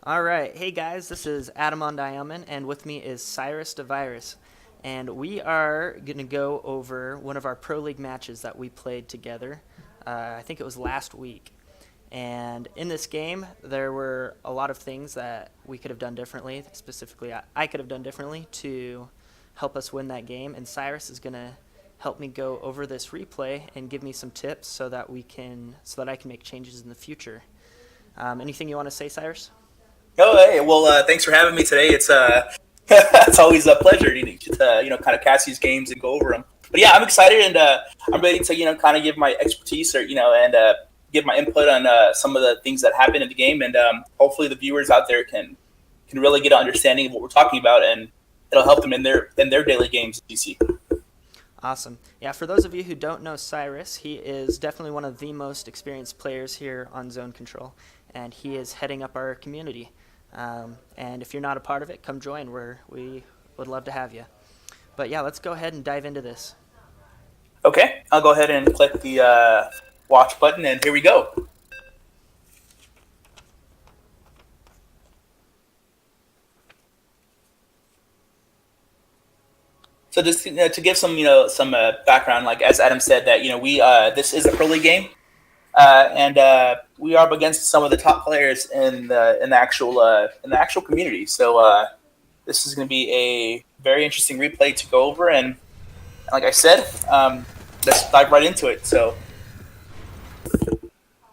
All right. Hey guys, this is Adam on Diamond, and with me is Cyrus DeVirus. And we are going to go over one of our Pro League matches that we played together. I think it was last week. And in this game, there were a lot of things that we could have done differently. Specifically, I could have done differently to help us win that game. And Cyrus is going to help me go over this replay and give me some tips so that I can make changes in the future. Anything you want to say, Cyrus? Oh, hey, well, thanks for having me today. It's it's always a pleasure to kind of cast these games and go over them. But yeah, I'm excited and I'm ready to kind of give my expertise or and give my input on some of the things that happen in the game, and hopefully the viewers out there can really get an understanding of what we're talking about, and it'll help them in their daily games at DC. Awesome. Yeah, for those of you who don't know Cyrus, he is definitely one of the most experienced players here on Zone Control, and he is heading up our community. And if you're not a part of it, come join. We would love to have you. But yeah, let's go ahead and dive into this. Okay, I'll go ahead and click the watch button, and here we go. So just to give some background, like as Adam said, that we this is a Pro League game, and we are up against some of the top players in the actual community. So this is going to be a very interesting replay to go over, and like I said, let's dive right into it. So,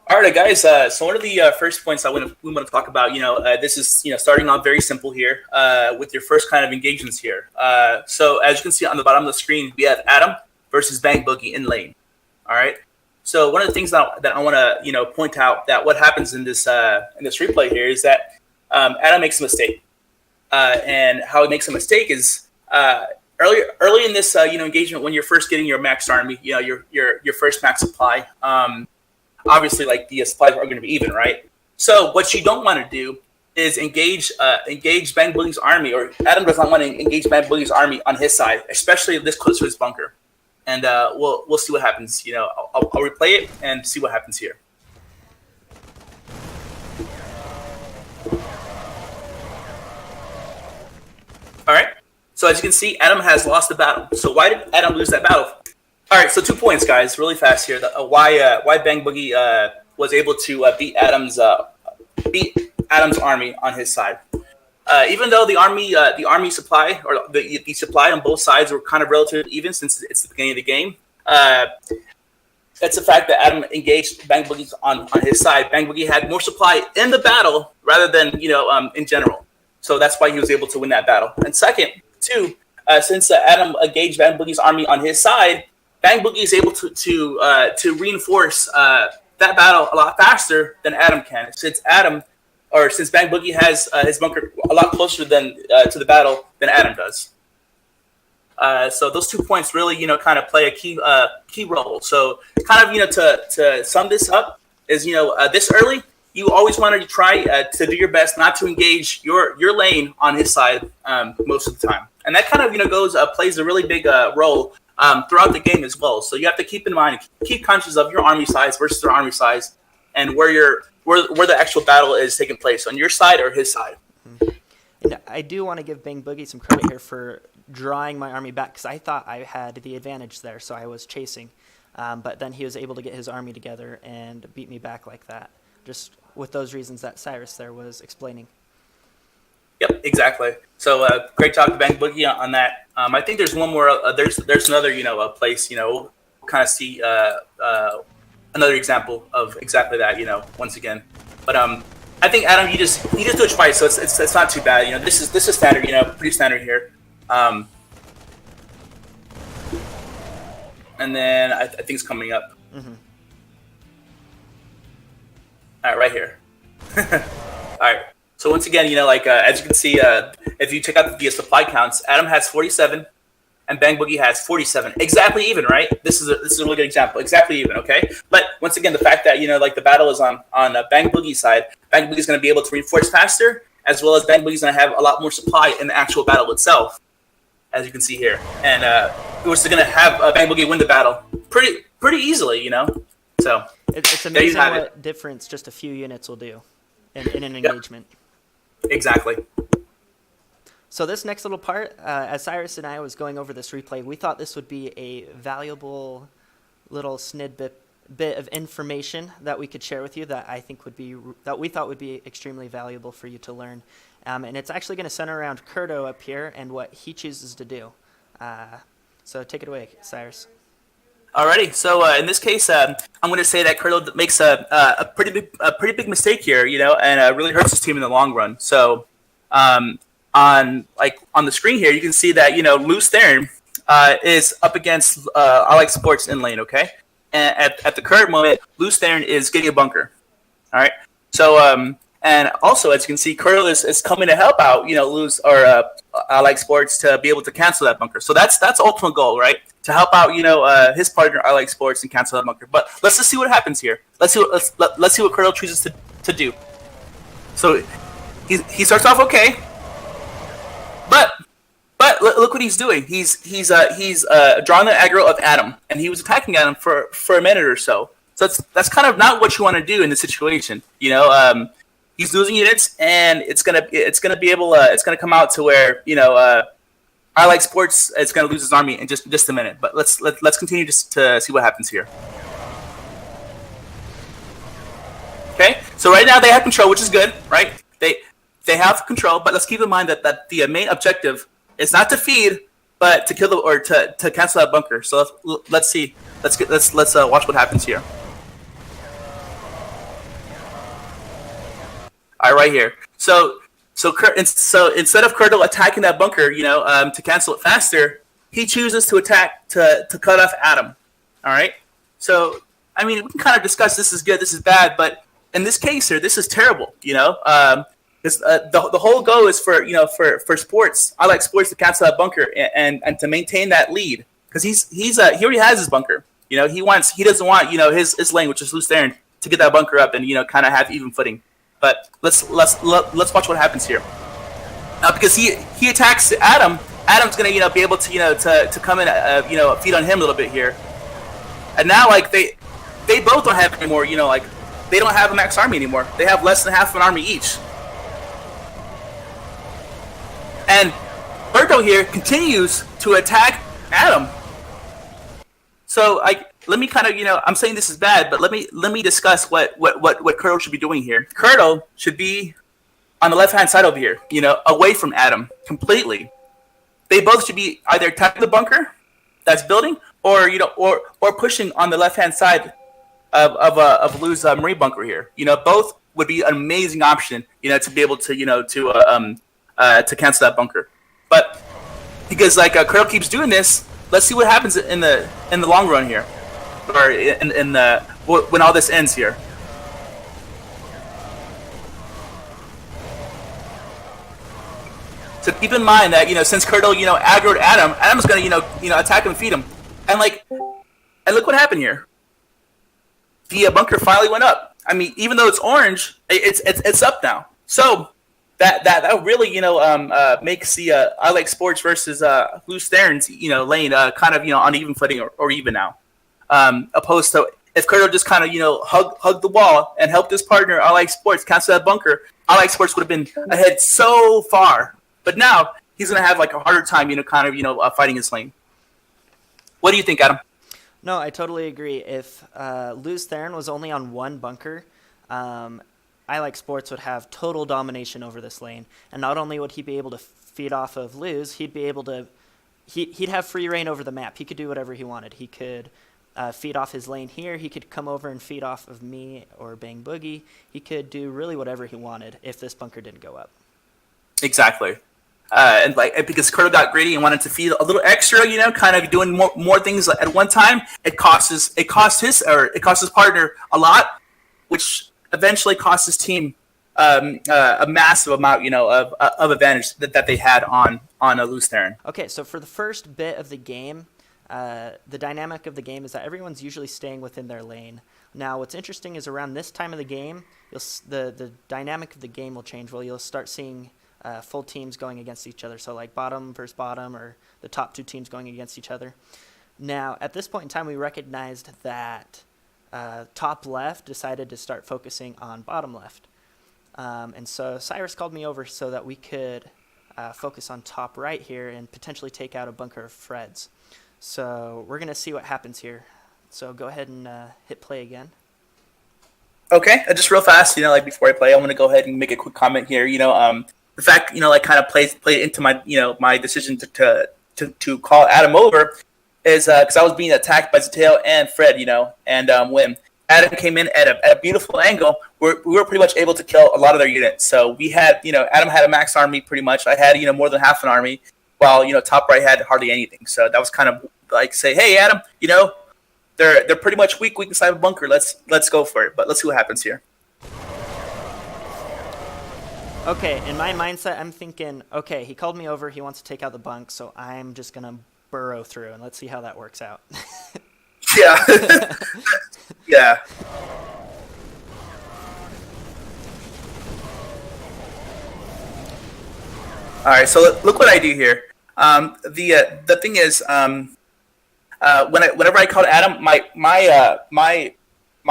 all right, guys. So one of the first points we want to talk about, this is starting off very simple here with your first kind of engagements here. So as you can see on the bottom of the screen, we have Adam versus Bang Boogie in lane. All right. So one of the things that I want to point out that what happens in this replay here is that Adam makes a mistake, and how he makes a mistake is early in this engagement when you're first getting your max army, your first max supply. Obviously, like the supplies are going to be even, right? So what you don't want to do is engage Bang Boogie's army, or Adam does not want to engage Bang Boogie's army on his side, especially this close to his bunker. And we'll see what happens. I'll replay it and see what happens here. All right. So as you can see, Adam has lost the battle. So why did Adam lose that battle? All right. So 2 points, guys. Really fast here. Why Bang Boogie was able to beat Adam's army on his side. Even though the army supply or the supply on both sides were kind of relatively even since it's the beginning of the game, that's the fact that Adam engaged Bang Boogie on his side. Bang Boogie had more supply in the battle rather than in general, so that's why he was able to win that battle. And second, too, since Adam engaged Bang Boogie's army on his side, Bang Boogie is able to reinforce that battle a lot faster than Adam can. Since Bang Boogie has his bunker a lot closer to the battle than Adam does. So those 2 points really, kind of play a key role. So kind of, to sum this up is, this early, you always want to try to do your best not to engage your lane on his side most of the time. And that kind of, plays a really big role throughout the game as well. So you have to keep in mind, keep conscious of your army size versus their army size, and where the actual battle is taking place, on your side or his side. And I do want to give Bang Boogie some credit here for drawing my army back, because I thought I had the advantage there, so I was chasing. But then he was able to get his army together and beat me back like that, just with those reasons that Cyrus there was explaining. Yep, exactly. So great talk to Bang Boogie on that. I think there's one more. There's another place. We'll kind of see another example of exactly that. Once again, but I think Adam, you just do it twice, so it's not too bad. This is standard. Pretty standard here. And then I think it's coming up. Mm-hmm. All right, right here. All right. So once again, as you can see, if you check out the supply counts, Adam has 47, and Bang Boogie has 47. Exactly even, right? This is a really good example. Exactly even, okay? But once again, the fact that the battle is on Bang Boogie's side, Bang Boogie's going to be able to reinforce faster, as well as Bang Boogie's going to have a lot more supply in the actual battle itself, as you can see here. And we're still going to have Bang Boogie win the battle pretty easily, So it's amazing what difference just a few units will do in an engagement. Exactly. So this next little part, as Cyrus and I was going over this replay, we thought this would be a valuable little bit of information that we could share with you that I think that we thought would be extremely valuable for you to learn. And it's actually going to center around Curto up here and what he chooses to do. So take it away, Cyrus. Alrighty. So in this case, I'm going to say that Curto makes a pretty big mistake here, and really hurts his team in the long run. So on the screen here, you can see that Luz Theron is up against I Like Sports in lane. Okay, and at the current moment, Luz Theron is getting a bunker. All right. So and also, as you can see, Curto is coming to help out, Luz or I Like Sports to be able to cancel that bunker. So that's ultimate goal, right? To help out, his partner I Like Sports and cancel that bunker. But let's just see what happens here. Let's see what Curto chooses to do. So he starts off okay, but look what he's doing. He's drawing the aggro of Adam, and he was attacking Adam for a minute or so. So that's kind of not what you want to do in this situation, He's losing units, and it's gonna come out to where I Like Sports is gonna lose his army in just a minute. But let's continue just to see what happens here. Okay, so right now they have control, which is good, right? They have control, but let's keep in mind that the main objective is not to feed, but to kill or to cancel that bunker. So let's see. Let's watch what happens here. All right, right here. So instead of Curto attacking that bunker, to cancel it faster, he chooses to attack to cut off Adam. All right. So I mean, we can kind of discuss this is good, this is bad, but in this case here, this is terrible. Because the whole goal is for Sports. I Like Sports to cancel that bunker and to maintain that lead because he already has his bunker. He doesn't want his lane, which is Luz Theron, to get that bunker up and kind of have even footing. But let's watch what happens here. Because he attacks Adam. Adam's gonna be able to to come in feed on him a little bit here. And now they both don't have any more they don't have a max army anymore. They have less than half an army each. And Curto here continues to attack Adam. So let me kind of I'm saying this is bad, but let me discuss what Curto should be doing here. Curto should be on the left hand side over here, away from Adam completely. They both should be either attacking the bunker that's building, or or pushing on the left hand side of Luz Marine bunker here. Both would be an amazing option, to be able to to cancel that bunker. But because Curto keeps doing this, let's see what happens in the long run here, or in the when all this ends here. So keep in mind that since Curto aggroed Adam, Adam's gonna attack him and feed him, and look what happened here. The bunker finally went up. I mean, even though it's orange, it's up now. So that really makes the I Like Sports versus Luz Theron's lane kind of on even footing or even now, opposed to if Curto just kind of hugged the wall and helped his partner I Like Sports cancel that bunker. I Like Sports would have been ahead so far, but now he's gonna have a harder time fighting his lane. What do you think, Adam? No, I totally agree. If Luz Theron was only on one bunker, I Like Sports would have total domination over this lane. And not only would he be able to feed off of Luz, he'd be able to he'd have free reign over the map. He could do whatever he wanted. He could feed off his lane here. He could come over and feed off of me or Bang Boogie. He could do really whatever he wanted if this bunker didn't go up. Exactly. And because Curto got greedy and wanted to feed a little extra, kind of doing more things at one time, it costs his partner a lot, which eventually cost his team a massive amount, of advantage that they had on Luz Theron. Okay, so for the first bit of the game, the dynamic of the game is that everyone's usually staying within their lane. Now, what's interesting is around this time of the game, the dynamic of the game will change. Well, you'll start seeing full teams going against each other, so like bottom versus bottom, or the top two teams going against each other. Now, at this point in time, we recognized that top left decided to start focusing on bottom left. And so Cyrus called me over so that we could focus on top right here and potentially take out a bunker of Fred's. So we're going to see what happens here. So go ahead and hit play again. Okay, just real fast, like before I play, I want to go ahead and make a quick comment here. The fact, like kind of played into my, my decision to call Adam over is because I was being attacked by Zateo and Fred, and when Adam came in at a beautiful angle, we were pretty much able to kill a lot of their units. So we had, Adam had a max army pretty much. I had, more than half an army, while, top right had hardly anything. So that was kind of like say, hey, Adam, they're pretty much weak inside of a bunker. Let's go for it. But let's see what happens here. Okay, in my mindset, I'm thinking, okay, he called me over. He wants to take out the bunk, so I'm just going to burrow through, and let's see how that works out. Yeah. Yeah. All right, so look what I do here. The thing is, whenever I called Adam, my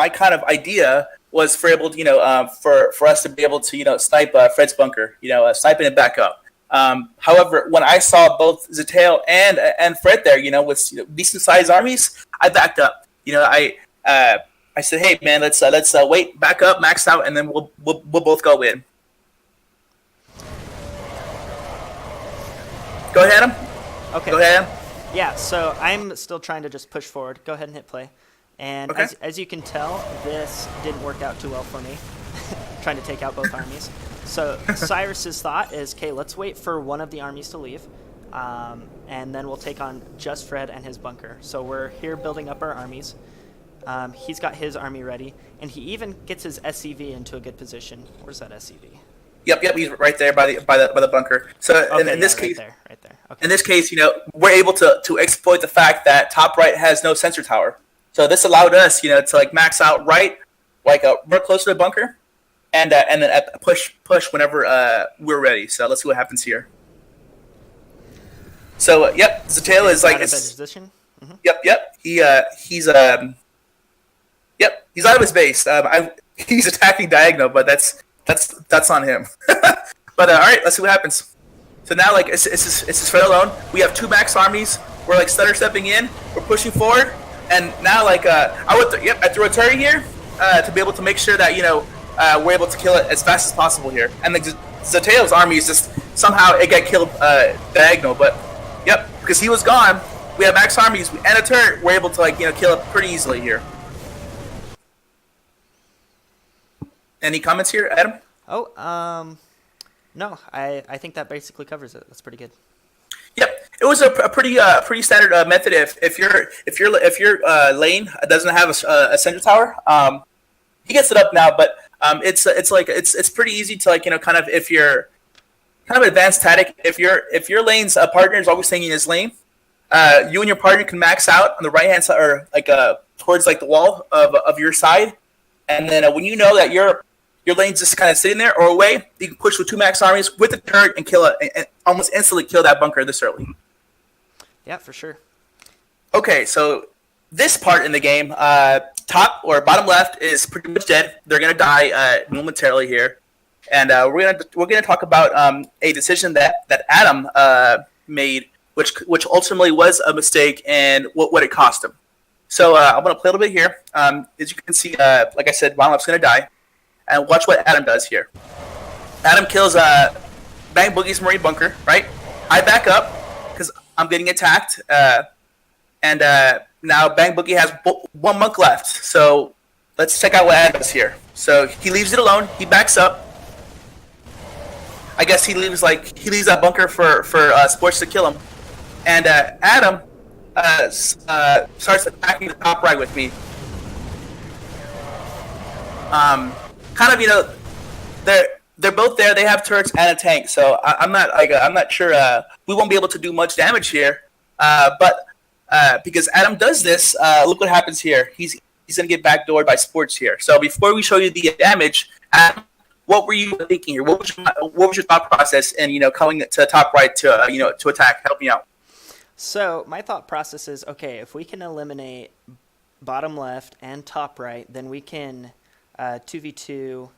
kind of idea was for able to, for us to be able to snipe Fred's bunker, sniping it back up. However, when I saw both Zateo and Fred there, with decent sized armies, I backed up. I said, hey man, let's wait, back up, max out, and then we'll both go in. Go ahead, Adam. Okay. Go ahead, Adam. Yeah, so I'm still trying to just push forward. Go ahead and hit play. And Okay. as you can tell, this didn't work out too well for me, trying to take out both armies. So Cyrus's thought is, okay, let's wait for one of the armies to leave, and then we'll take on just Fred and his bunker. So we're here building up our armies. He's got his army ready, and he even gets his SCV into a good position. Where's that SCV? Yep. He's right there by the bunker. So Okay, in this right case, there. Okay. in this case, we're able to exploit the fact that top right has no sensor tower. So this allowed us, to like max out right, like we're close to the bunker, and then push whenever we're ready. So let's see what happens here. So yep, Zateo is like out of position. Mm-hmm. Yep. He's he's out of his base. He's attacking diagonal, but that's on him. But all right, let's see what happens. So now like it's just Fred alone. We have two max armies. We're like stutter stepping in. We're pushing forward, and now like I threw a turret here to be able to make sure that we're able to kill it as fast as possible here. And the Zateo's army is just somehow it got killed diagonal, but yep, because he was gone. We have max armies and a turret. We're able to like kill it pretty easily here. Any comments here, Adam? Oh, no. I think that basically covers it. That's pretty good. Yep, it was a pretty standard method. If your lane doesn't have a sensor tower, he gets it up now. But it's pretty easy to like kind of if you're kind of advanced tactic. If your lane's partner is always staying in his lane, you and your partner can max out on the right hand side or like towards like the wall of your side, and then when you know that your lane's just kind of sitting there or away, you can push with two max armies with the turret and kill it, and almost instantly kill that bunker this early. Yeah, for sure. Okay, so this part in the game, top or bottom left is pretty much dead. They're gonna die momentarily here, and we're gonna talk about a decision that Adam made, which ultimately was a mistake and what it cost him. So I'm gonna play a little bit here. As you can see, like I said, bottom left's gonna die. And watch what Adam does here. Adam kills Bang Boogie's Marine bunker, right? I back up because I'm getting attacked. And now Bang Boogie has one monk left. So let's check out what Adam does here. So he leaves it alone. He backs up. I guess he leaves that bunker for Sports to kill him. And Adam starts attacking the top right with me. Kind of, they're both there. They have turrets and a tank, so I'm not sure we won't be able to do much damage here. But because Adam does this, look what happens here. He's gonna get backdoored by Sports here. So before we show you the damage, Adam, what were you thinking here? What was your thought process in coming to top right to to attack, help me out? So my thought process is, okay, if we can eliminate bottom left and top right, then we can 2v2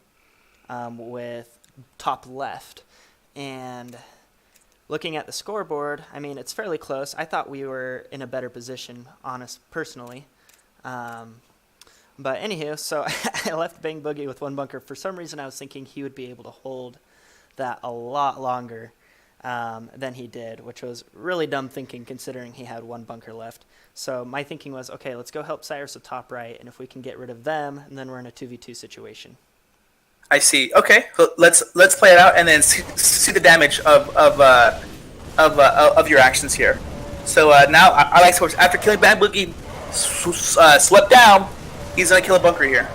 with top left. And looking at the scoreboard, I mean, it's fairly close. I thought we were in a better position, personally. But anywho, so I left Bang Boogie with one bunker. For some reason, I was thinking he would be able to hold that a lot longer than he did, which was really dumb thinking considering he had one bunker left. So my thinking was, okay, let's go help Cyrus with top right, and if we can get rid of them, and then we're in a 2v2 situation. I see. Okay, so let's play it out and then see the damage of your actions here. So now I like Sports. After killing Bang Boogie, swept down, he's gonna kill a bunker here.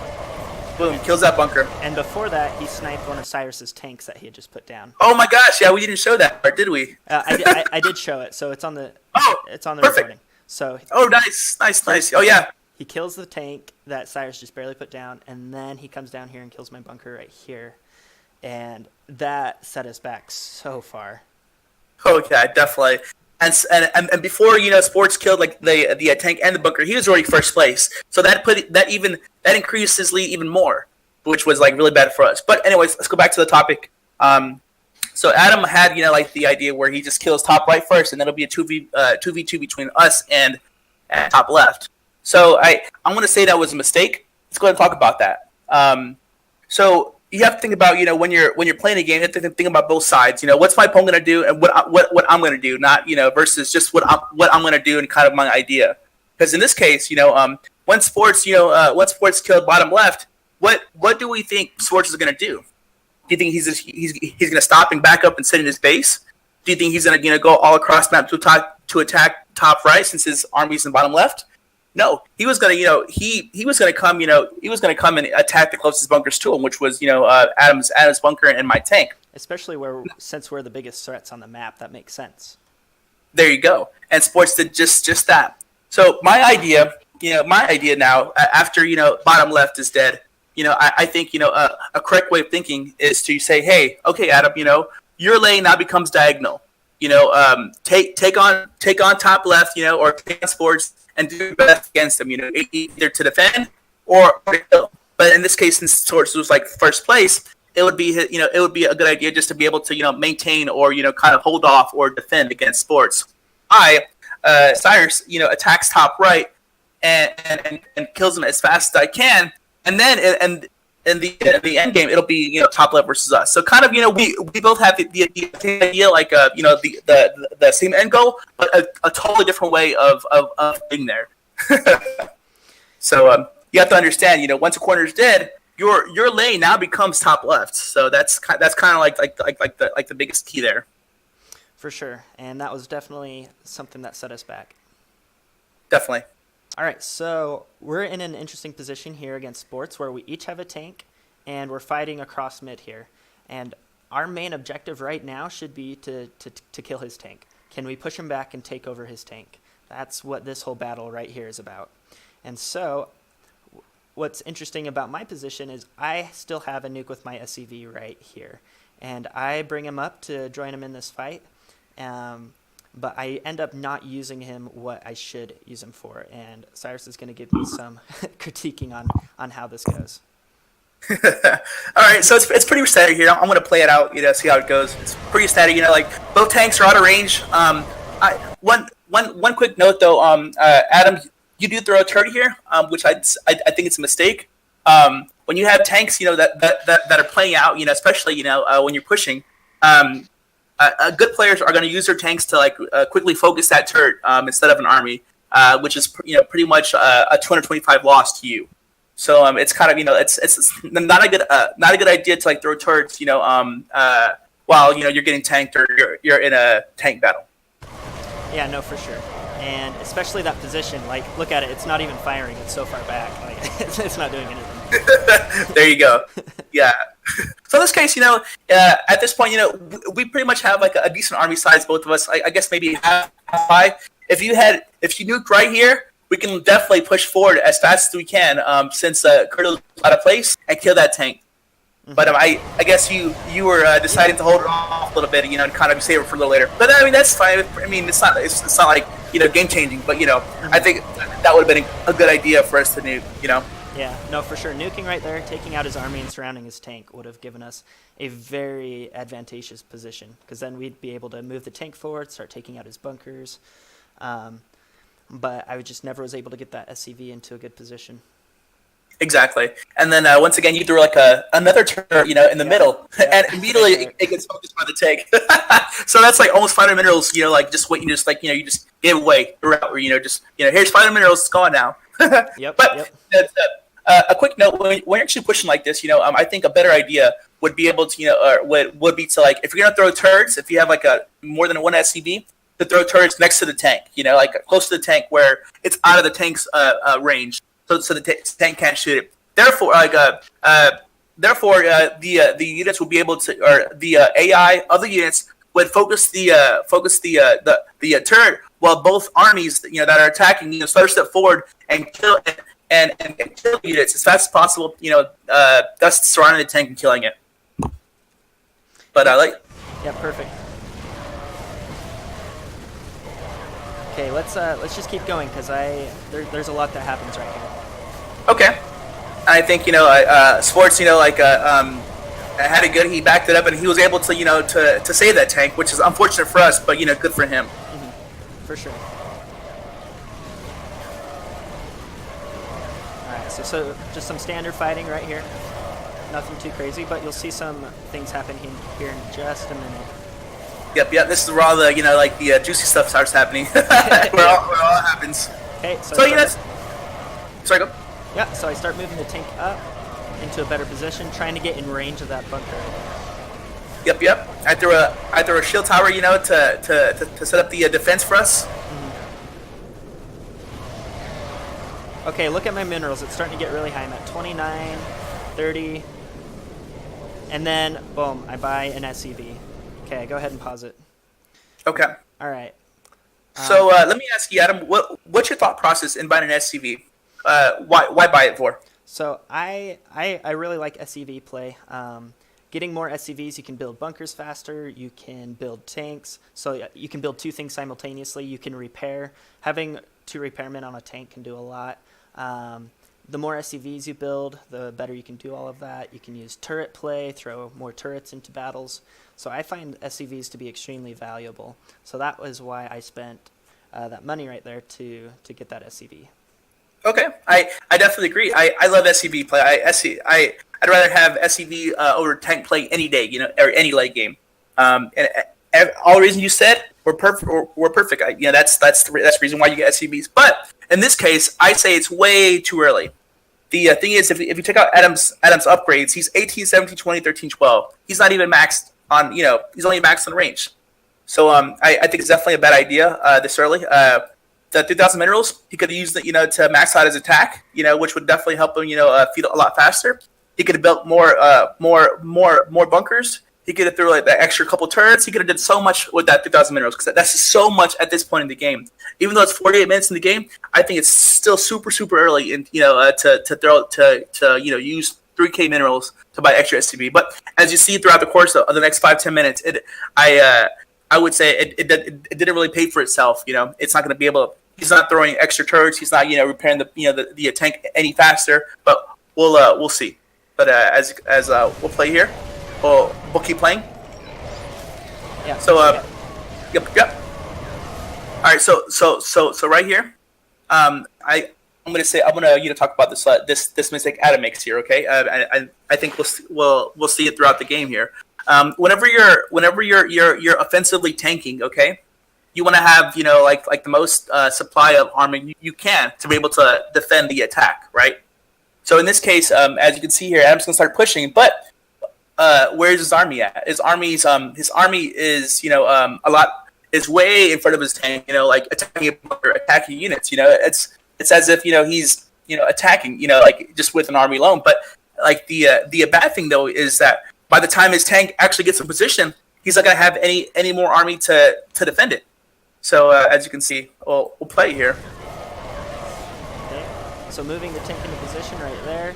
Boom, kills that bunker. And before that, he sniped one of Cyrus's tanks that he had just put down. Oh my gosh! Yeah, we didn't show that part, did we? I did show it, so it's on the perfect. recording. So nice. Oh yeah. He kills the tank that Cyrus just barely put down, and then he comes down here and kills my bunker right here, and that set us back so far. Okay, definitely. And before Sports killed like the tank and the bunker, he was already first place. So that increased his lead even more, which was like really bad for us. But anyways, let's go back to the topic. So Adam had like the idea where he just kills top right first, and then it'll be a 2v2 between us and top left. So I'm going to say that was a mistake. Let's go ahead and talk about that. So you have to think about when you're playing a game, you have to think about both sides. What's my opponent going to do and what I'm going to do, not versus just what I'm going to do and kind of my idea. Because in this case, when Sports killed bottom left, what do we think Sports is going to do? Do you think he's going to stop and back up and sit in his base? Do you think he's going to go all across map to attack top right since his army's in bottom left? No, he was gonna, he was gonna come, he was gonna come and attack the closest bunkers to him, which was, Adam's bunker and my tank. Especially since we're the biggest threats on the map, that makes sense. There you go. And Sports did just that. So my idea now, after bottom left is dead, I think a correct way of thinking is to say, hey, okay, Adam, your lane now becomes diagonal. Take on top left, or take on Sports. And do your best against them, either to defend or to kill. But in this case, since Sports was like first place, it would be a good idea just to be able to maintain or kind of hold off or defend against Sports. Cyrus attacks top right and kills him as fast as I can, and then in the end game it'll be top left versus us. So kind of we both have the idea like the same end goal, but a totally different way of being there. So you have to understand once a corner is dead, your lane now becomes top left. So that's kind of like the biggest key there. For sure, and that was definitely something that set us back. Definitely. All right, so we're in an interesting position here against Sports where we each have a tank, and we're fighting across mid here. And our main objective right now should be to kill his tank. Can we push him back and take over his tank? That's what this whole battle right here is about. And so what's interesting about my position is I still have a nuke with my SCV right here. And I bring him up to join him in this fight. But I end up not using him what I should use him for, and Cyrus is going to give me some critiquing on how this goes. All right, so it's pretty static here. I'm going to play it out, see how it goes. It's pretty static, like both tanks are out of range. One quick note though, Adam, you do throw a turret here, which I think it's a mistake. When you have tanks, that are playing out, especially when you're pushing. Good players are going to use their tanks to quickly focus that turret instead of an army, which is pretty much a 225 loss to you. So it's kind of it's not a good idea to throw turrets while you're getting tanked or you're in a tank battle. Yeah, no, for sure, and especially that position. Look at it; it's not even firing; it's so far back. It's not doing anything. There you go. Yeah. So in this case, at this point, we pretty much have a decent army size, both of us. I guess maybe half high. If you nuked right here, we can definitely push forward as fast as we can. Since Kurtle's out of place and kill that tank. Mm-hmm. But I guess you were deciding to hold it off a little bit, and kind of save it for a little later. But I mean that's fine. I mean it's not like game changing. But I think that would have been a good idea for us to nuke. Yeah, no, for sure. Nuking right there, taking out his army and surrounding his tank would have given us a very advantageous position, because then we'd be able to move the tank forward, start taking out his bunkers. Um, but I just never was able to get that SCV into a good position. Exactly. And then once again, you threw like another turret, in the middle, and immediately it gets focused by the tank. So that's like almost 500 minerals, like just what you just you just gave away throughout, or just here's 500 minerals, it's gone now. Yep. But a quick note: when you're actually pushing like this, I think a better idea would be able to, would be to, like, if you're gonna throw turrets, if you have like a more than one SCV, to throw turrets next to the tank, like close to the tank where it's out of the tank's range. So the tank can't shoot it. Therefore, the units will be able to, or the AI of the units would focus the turret, while both armies that are attacking start to step forward and kill and kill units as fast as possible. Thus surrounding the tank and killing it. But I like. Yeah, perfect. Okay, let's just keep going, because there's a lot that happens right here. Okay, I think Sports had it good. He backed it up, and he was able to to save that tank, which is unfortunate for us, but good for him. Mm-hmm. For sure. All right, so just some standard fighting right here. Nothing too crazy, but you'll see some things happen here in just a minute. Yep. This is where all the the juicy stuff starts happening. where all happens. Okay, so sorry, go. Yeah, so I start moving the tank up into a better position, trying to get in range of that bunker. Yep. I threw a shield tower, to set up the defense for us. Mm-hmm. Okay, look at my minerals. It's starting to get really high. I'm at 29, 30, and then boom, I buy an SCV. Okay, go ahead and pause it. Okay. All right. So let me ask you, Adam, what's your thought process in buying an SCV? Why buy it for? So I really like SCV play. Getting more SCVs, you can build bunkers faster. You can build tanks. So you can build two things simultaneously. You can repair. Having two repairmen on a tank can do a lot. The more SCVs you build, the better you can do all of that. You can use turret play, throw more turrets into battles. So I find SCVs to be extremely valuable. So that was why I spent that money right there to get that SCV. Okay, I definitely agree. I love SCV play. I'd rather have SCV over tank play any day, or any late game. And all the reasons you said were perfect. That's the reason why you get SCVs. But in this case, I say it's way too early. The thing is, if you check out Adam's upgrades, he's 18, 17, 20, 13, 12. He's not even maxed on, he's only maxed on range. So I think it's definitely a bad idea this early. The 3,000 minerals, he could have used it, to max out his attack, which would definitely help him, feed a lot faster. He could have built more bunkers. He could have threw like the extra couple turrets. He could have did so much with that 3,000 minerals, because that's just so much at this point in the game. Even though it's 48 minutes in the game, I think it's still super early, and to use 3K minerals to buy extra SCV. But as you see throughout the course of the next 5-10 minutes, I would say it didn't really pay for itself. It's not going to be able to. He's not throwing extra turrets. He's not repairing the tank any faster. But we'll see. But as we'll play here, we'll keep playing. Yeah. So yep. All right. So right here, I'm gonna talk about this mistake Adam makes here. Okay. I think we'll see it throughout the game here. Whenever you're offensively tanking, okay, you want to have like the most supply of armor you can to be able to defend the attack, right? So in this case, as you can see here, Adam's gonna start pushing, but where's his army at? His army is is way in front of his tank, like attacking units. It's as if he's attacking, like just with an army alone. But like the bad thing though is that by the time his tank actually gets in position, he's not gonna have any more army to defend it. So as you can see, we'll play here. Okay. So moving the tank into position right there,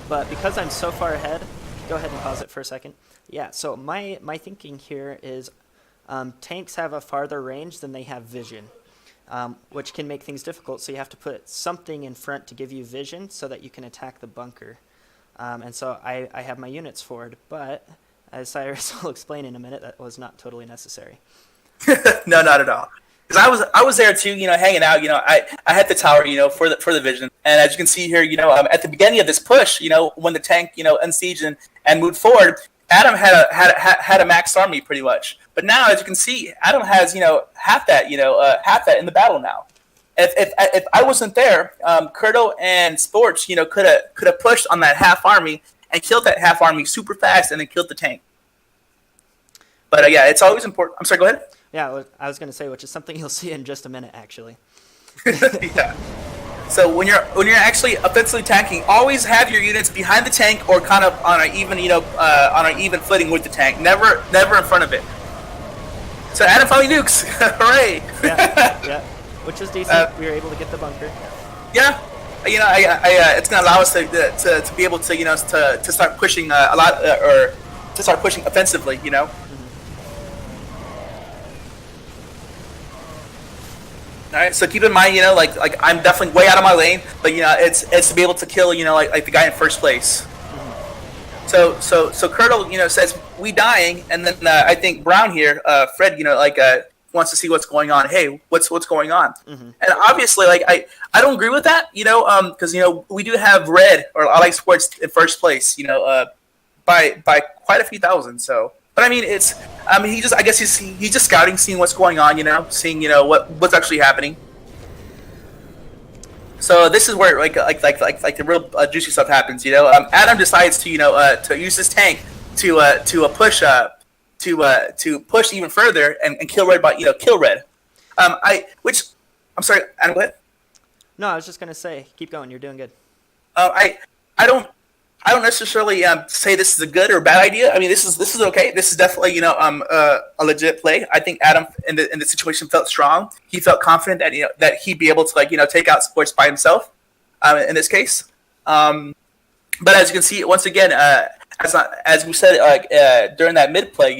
but because I'm so far ahead, go ahead and pause it for a second. Yeah. So my thinking here is tanks have a farther range than they have vision. which can make things difficult. So you have to put something in front to give you vision so that you can attack the bunker. And so I have my units forward, but as Cyrus will explain in a minute, that was not totally necessary. No, not at all. Because I was there too, hanging out. I had the tower, for the vision. And as you can see here, at the beginning of this push, when the tank, unsieged and moved forward, Adam had a max army pretty much. But now, as you can see, Adam has half that in the battle now. If I wasn't there, Kurto and Sports, could have pushed on that half army and killed that half army super fast, and then killed the tank. But yeah, it's always important. I'm sorry. Go ahead. Yeah, I was going to say, which is something you'll see in just a minute, actually. Yeah. So when you're actually offensively tanking, always have your units behind the tank or kind of on an even footing with the tank. Never in front of it. So Adam finally nukes. Hooray! Yeah. Which was decent. We were able to get the bunker. Yeah. It's gonna allow us to be able to to start pushing a lot or to start pushing offensively. All right, so keep in mind, like I'm definitely way out of my lane, but it's to be able to kill, like the guy in first place. Mm-hmm. So Kurtle, says we dying, and then I think Brown here, Fred, wants to see what's going on. Hey, what's going on? Mm-hmm. And obviously, like I don't agree with that, because we do have Red or I like Sports in first place, by quite a few thousand. So. But I mean, I guess he's just scouting, seeing what's going on, seeing what's actually happening. So this is where like the real juicy stuff happens. Adam decides to to use his tank to push even further and kill Red kill Red. I'm sorry, Adam, go ahead. No, I was just gonna say, keep going. You're doing good. I don't necessarily say this is a good or a bad idea. I mean, this is okay. This is definitely a legit play. I think Adam in the situation felt strong. He felt confident that that he'd be able to take out Sports by himself in this case. But as you can see, once again, as we said during that mid play,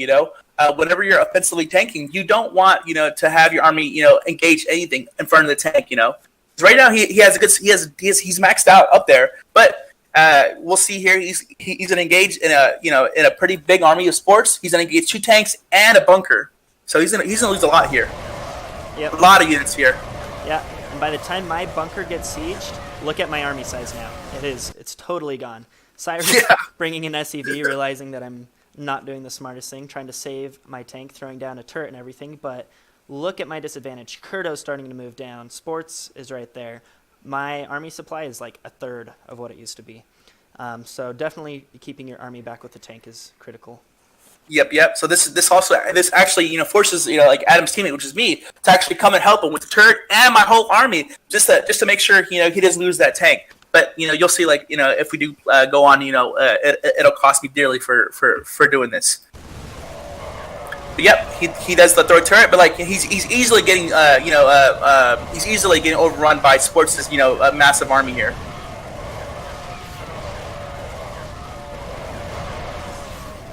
whenever you're offensively tanking, you don't want to have your army engage anything in front of the tank. Right now he's maxed out up there, but. We'll see here. He's gonna engage in a pretty big army of Sports. He's gonna engage 2 tanks and a bunker. So he's gonna lose a lot here. Yep. A lot of units here. Yeah. And by the time my bunker gets sieged, look at my army size now. It's totally gone. Cyrus bringing an SEV, realizing that I'm not doing the smartest thing, trying to save my tank, throwing down a turret and everything. But look at my disadvantage. Kurto's starting to move down. Sports is right there. My army supply is like a third of what it used to be. So definitely keeping your army back with the tank is critical. Yep. So this actually forces like Adam's teammate, which is me, to actually come and help him with the turret and my whole army just to make sure he doesn't lose that tank. But you'll see if we do go on, it'll cost me dearly for doing this. But yep, he does the third turret, but he's easily getting he's easily getting overrun by Sports' a massive army here.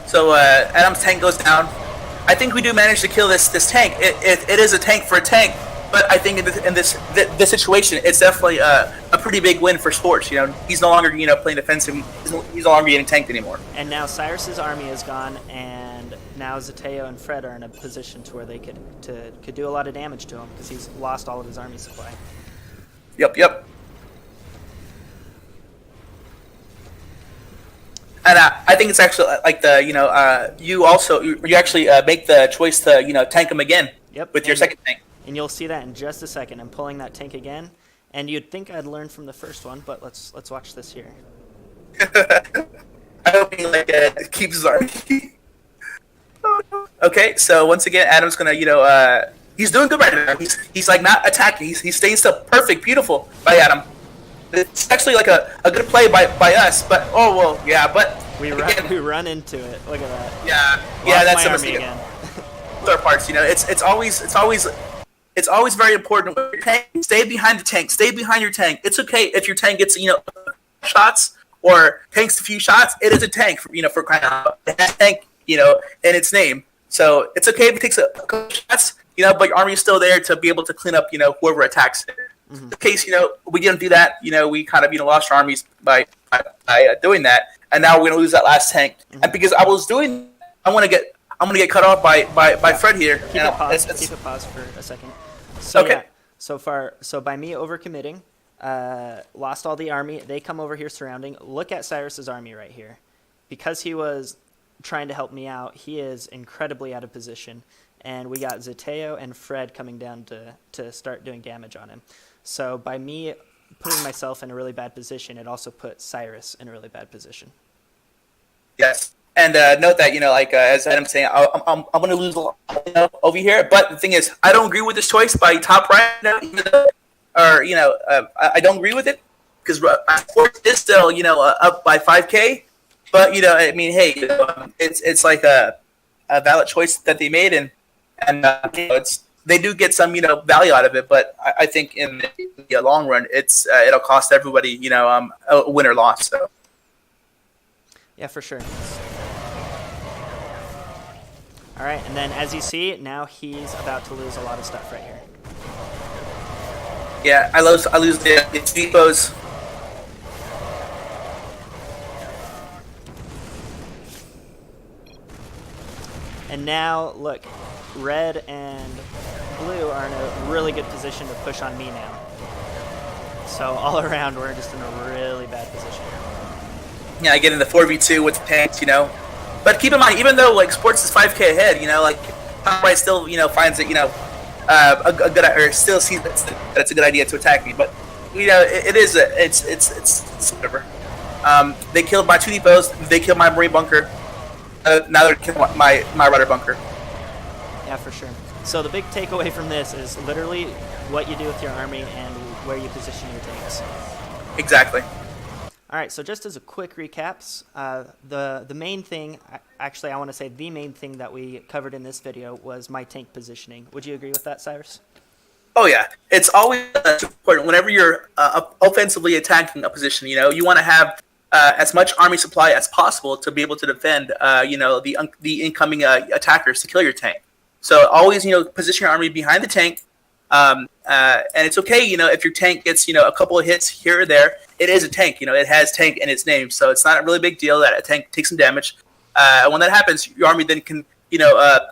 So Adam's tank goes down. I think we do manage to kill this tank. It is a tank for a tank, but I think in this situation, it's definitely a pretty big win for Sports. He's no longer playing defensive. He's no longer getting tanked anymore. And now Cyrus's army is gone, and now Zateo and Fred are in a position to where they could do a lot of damage to him because he's lost all of his army supply. Yep. And I think it's actually like you actually make the choice to tank him again. Yep. With your second tank. And you'll see that in just a second. I'm pulling that tank again, and you'd think I'd learned from the first one, but let's watch this here. I hope he keeps his army. Okay, so once again, Adam's gonna he's doing good right now. He's not attacking. He's staying still. Perfect, beautiful by Adam. It's actually like a good play by us, but but we run into it. Look at that. Yeah, that's my a army mistake. again. Third parts, it's always very important. When your tank, stay behind the tank. Stay behind your tank. It's okay if your tank gets shots or tanks a few shots. It is a tank for crying out loud. It has tank in its name. So it's okay if it takes a couple shots. but your army is still there to be able to clean up, whoever attacks it. In case, we didn't do that, we kind of, lost our armies by doing that, and now we're gonna lose that last tank. And because I was doing, I'm gonna get cut off by Fred here. Keep it paused for a second. So, okay. Yeah, so by me overcommitting, lost all the army. They come over here surrounding. Look at Cyrus's army right here. Because he was trying to help me out, he is incredibly out of position. And we got Zeteo and Fred coming down to start doing damage on him. So by me putting myself in a really bad position, it also put Cyrus in a really bad position. Yes. And note that, as Adam's saying, I'm going to lose a lot over here. But the thing is, I don't agree with this choice by Top Right. I don't agree with it because Sports is still, up by 5K. But, hey, it's like a valid choice that they made. And they do get some, value out of it. But I think in the long run, it'll cost everybody, a win or loss. So. Yeah, for sure. All right, and then as you see, now he's about to lose a lot of stuff right here. Yeah, I lose the depots. And now, look, red and blue are in a really good position to push on me now. So all around, we're just in a really bad position. Yeah, I get in the 4v2 with the tanks, But keep in mind, even though Sports is 5K ahead, Top Right still finds it a good, or still sees that's a good idea to attack me. But it's whatever. They killed my 2 depots. They killed my Marine bunker. Now they're killing my rudder bunker. Yeah, for sure. So the big takeaway from this is literally what you do with your army and where you position your tanks. Exactly. All right, so just as a quick recaps, the main thing, actually I want to say the main thing that we covered in this video was my tank positioning. Would you agree with that, Cyrus? Oh yeah, it's always important whenever you're offensively attacking a position. You want to have as much army supply as possible to be able to defend, the incoming attackers to kill your tank. So always, position your army behind the tank. And it's okay, if your tank gets, a couple of hits here or there, it is a tank, it has tank in its name. So it's not a really big deal that a tank takes some damage. When that happens, your army then can,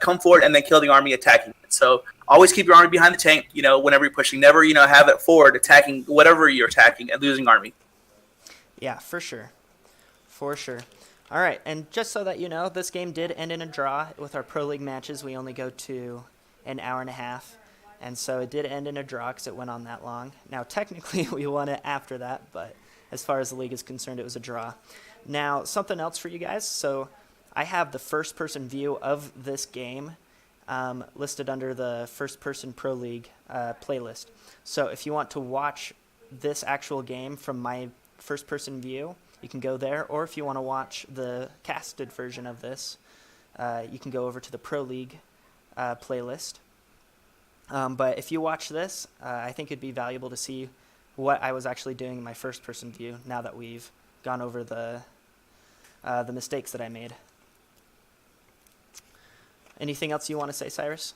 come forward and then kill the army attacking it. So always keep your army behind the tank, whenever you're pushing. Never, have it forward attacking whatever you're attacking and losing army. Yeah, for sure. For sure. All right, and just so that you know, this game did end in a draw. With our Pro League matches, we only go to an hour and a half. And so it did end in a draw because it went on that long. Now, technically, we won it after that, but as far as the league is concerned, it was a draw. Now, something else for you guys. So I have the first-person view of this game listed under the First-Person Pro League playlist. So if you want to watch this actual game from my first-person view, you can go there. Or if you want to watch the casted version of this, you can go over to the Pro League playlist. But if you watch this, I think it'd be valuable to see what I was actually doing in my first-person view now that we've gone over the mistakes that I made. Anything else you want to say, Cyrus?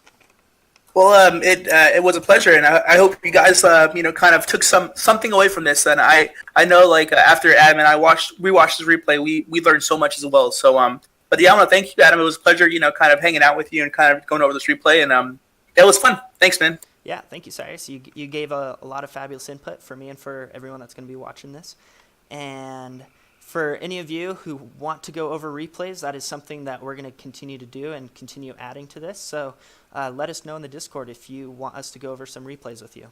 Well, it was a pleasure, and I hope you guys, kind of took something away from this. And I know, after Adam and I rewatched this replay, we learned so much as well. So, but yeah, I want to thank you, Adam. It was a pleasure, kind of hanging out with you and kind of going over this replay, and it was fun. Thanks, man. Yeah, thank you, Cyrus. You gave a lot of fabulous input for me and for everyone that's going to be watching this. And for any of you who want to go over replays, that is something that we're going to continue to do and continue adding to this. So let us know in the Discord if you want us to go over some replays with you.